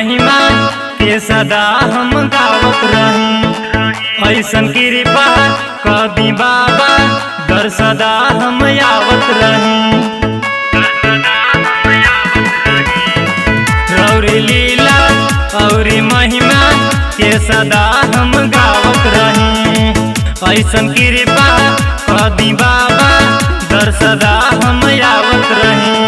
महिमा के सदा हम गावत रही। ऐसन कृपा कदी बाबा दर सदा हम आवत रही। रौरी लीला और महिमा के सदा हम गावत रही। ऐसन कृपा कदी बाबा दर सदा हम आवत रही।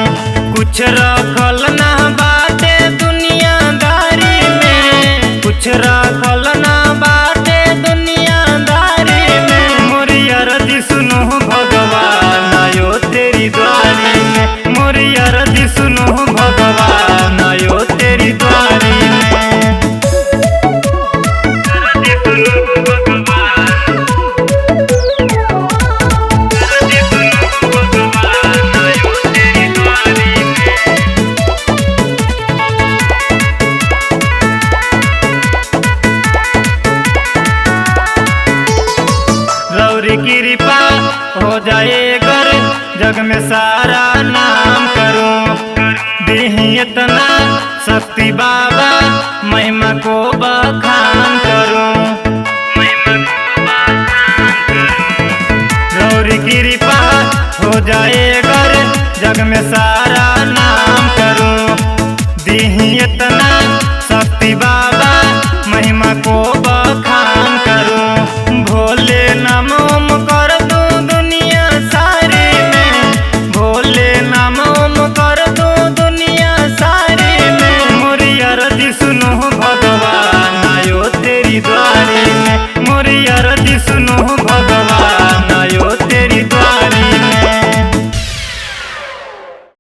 कुछ रखल ना बाटे दुनियादारी में, कुछ रखल ना बाटे दुनियादारी में। मोरी अरजी सुनो भगवान आयो तेरी द्वारी में। मोरी अरजी सुनो भगवान आयो तेरी द्वारी में। कृपा हो जाए कर जग में सारा नाम करो। देही इतना शक्ति बाबा महिमा को बखान करो। गौरी कृपा हो जाए कर जग में सारा